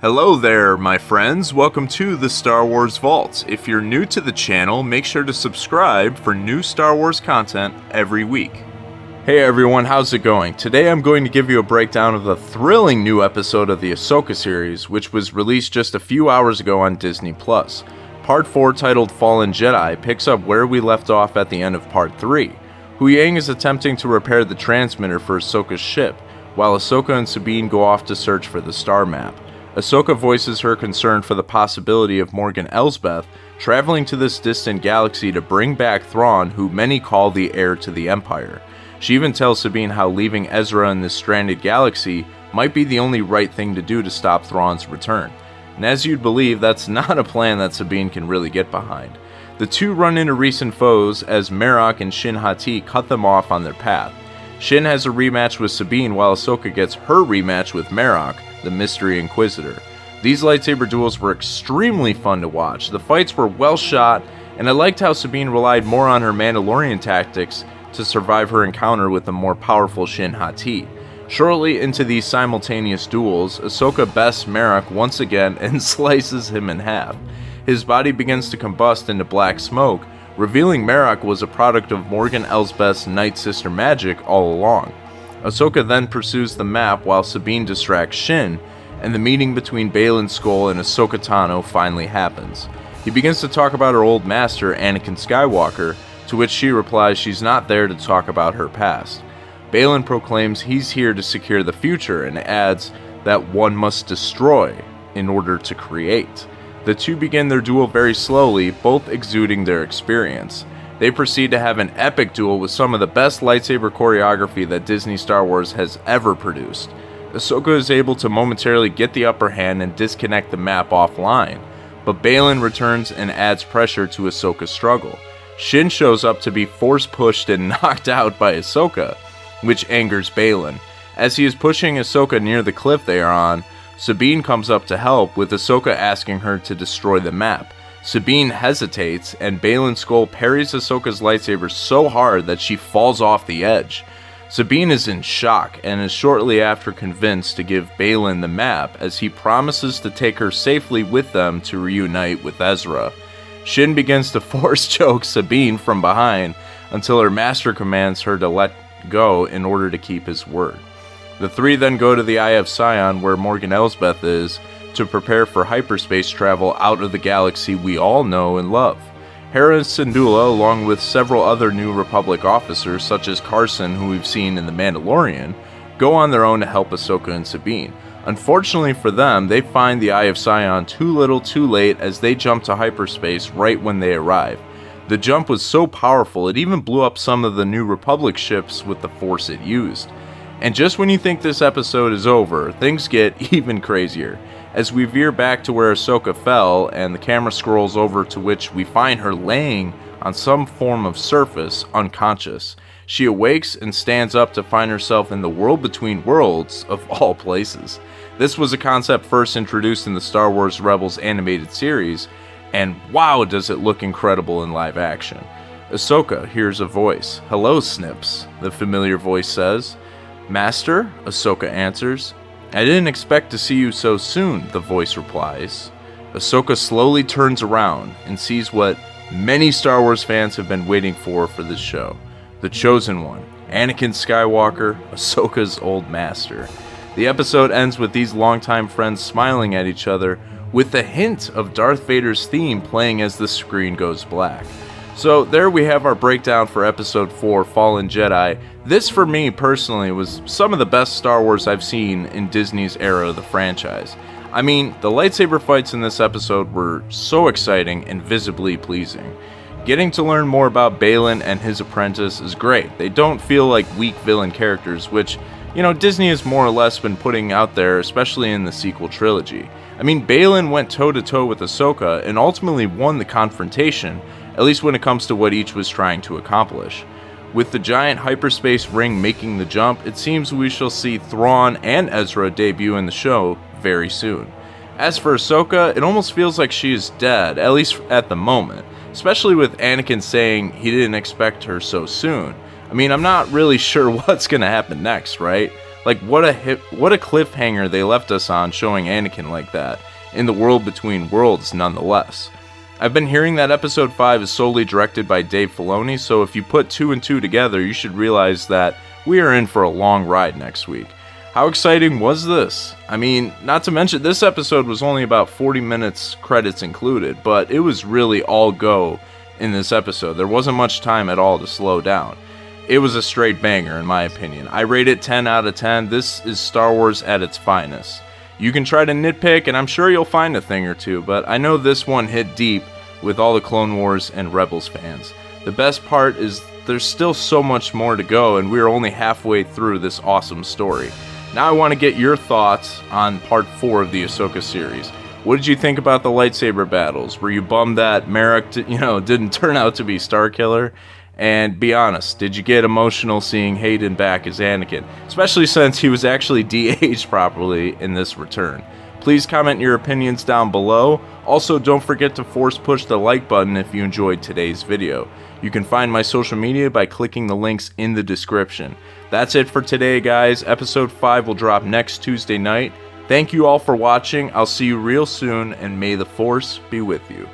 Hello there, my friends. Welcome to the Star Wars Vault. If you're new to the channel, make sure to subscribe for new Star Wars content every week. Hey everyone, how's it going? Today I'm going to give you a breakdown of the thrilling new episode of the Ahsoka series, which was released just a few hours ago on Disney+. Part 4, titled Fallen Jedi, picks up where we left off at the end of Part 3. Huyang is attempting to repair the transmitter for Ahsoka's ship, while Ahsoka and Sabine go off to search for the star map. Ahsoka voices her concern for the possibility of Morgan Elsbeth traveling to this distant galaxy to bring back Thrawn, who many call the heir to the Empire. She even tells Sabine how leaving Ezra in this stranded galaxy might be the only right thing to do to stop Thrawn's return. And as you'd believe, that's not a plan that Sabine can really get behind. The two run into recent foes as Marok and Shin Hati cut them off on their path. Shin has a rematch with Sabine while Ahsoka gets her rematch with Marok, the Mystery Inquisitor. These lightsaber duels were extremely fun to watch. The fights were well shot, and I liked how Sabine relied more on her Mandalorian tactics to survive her encounter with the more powerful Shin Hati. Shortly into these simultaneous duels, Ahsoka bests Marok once again and slices him in half. His body begins to combust into black smoke, revealing Marok was a product of Morgan Elsbeth's Night Sister magic all along. Ahsoka then pursues the map while Sabine distracts Shin, and the meeting between Baylan Skoll and Ahsoka Tano finally happens. He begins to talk about her old master, Anakin Skywalker, to which she replies she's not there to talk about her past. Baylan proclaims he's here to secure the future and adds that one must destroy in order to create. The two begin their duel very slowly, both exuding their experience. They proceed to have an epic duel with some of the best lightsaber choreography that Disney Star Wars has ever produced. Ahsoka is able to momentarily get the upper hand and disconnect the map offline, but Baylan returns and adds pressure to Ahsoka's struggle. Shin shows up to be force-pushed and knocked out by Ahsoka, which angers Baylan. As he is pushing Ahsoka near the cliff they are on, Sabine comes up to help, with Ahsoka asking her to destroy the map. Sabine hesitates, and Baylan Skoll parries Ahsoka's lightsaber so hard that she falls off the edge. Sabine is in shock, and is shortly after convinced to give Baylan the map, as he promises to take her safely with them to reunite with Ezra. Shin begins to force choke Sabine from behind, until her master commands her to let go in order to keep his word. The three then go to the Eye of Sion, where Morgan Elsbeth is, to prepare for hyperspace travel out of the galaxy we all know and love. Hera Syndulla, along with several other New Republic officers such as Carson, who we've seen in The Mandalorian, go on their own to help Ahsoka and Sabine. Unfortunately for them, they find the Eye of Sion too little too late as they jump to hyperspace right when they arrive. The jump was so powerful it even blew up some of the New Republic ships with the force it used. And just when you think this episode is over, things get even crazier, as we veer back to where Ahsoka fell and the camera scrolls over to which we find her laying on some form of surface, unconscious. She awakes and stands up to find herself in the world between worlds, of all places. This was a concept first introduced in the Star Wars Rebels animated series, and wow, does it look incredible in live action. Ahsoka hears a voice. "Hello, Snips," the familiar voice says. "Master?" Ahsoka answers. "I didn't expect to see you so soon," the voice replies. Ahsoka slowly turns around and sees what many Star Wars fans have been waiting for this show. The Chosen One, Anakin Skywalker, Ahsoka's old master. The episode ends with these longtime friends smiling at each other, with the hint of Darth Vader's theme playing as the screen goes black. So there we have our breakdown for Episode 4, Fallen Jedi. This, for me personally, was some of the best Star Wars I've seen in Disney's era of the franchise. I mean, the lightsaber fights in this episode were so exciting and visibly pleasing. Getting to learn more about Baylan and his apprentice is great. They don't feel like weak villain characters, which, Disney has more or less been putting out there, especially in the sequel trilogy. I mean, Baylan went toe-to-toe with Ahsoka and ultimately won the confrontation, at least when it comes to what each was trying to accomplish. With the giant hyperspace ring making the jump, it seems we shall see Thrawn and Ezra debut in the show very soon. As for Ahsoka, it almost feels like she is dead, at least at the moment, especially with Anakin saying he didn't expect her so soon. I mean, I'm not really sure what's gonna happen next, right? Like, what a cliffhanger they left us on, showing Anakin like that, in the world between worlds nonetheless. I've been hearing that episode 5 is solely directed by Dave Filoni, so if you put 2 and 2 together, you should realize that we are in for a long ride next week. How exciting was this? I mean, not to mention, this episode was only about 40 minutes, credits included, but it was really all go in this episode. There wasn't much time at all to slow down. It was a straight banger, in my opinion. I rate it 10 out of 10. This is Star Wars at its finest. You can try to nitpick, and I'm sure you'll find a thing or two, but I know this one hit deep with all the Clone Wars and Rebels fans. The best part is there's still so much more to go, and we're only halfway through this awesome story. Now I want to get your thoughts on part 4 of the Ahsoka series. What did you think about the lightsaber battles? Were you bummed that Merrick, didn't turn out to be Starkiller? And be honest, did you get emotional seeing Hayden back as Anakin? Especially since he was actually de-aged properly in this return. Please comment your opinions down below. Also, don't forget to force push the like button if you enjoyed today's video. You can find my social media by clicking the links in the description. That's it for today, guys. Episode 5 will drop next Tuesday night. Thank you all for watching. I'll see you real soon, and may the Force be with you.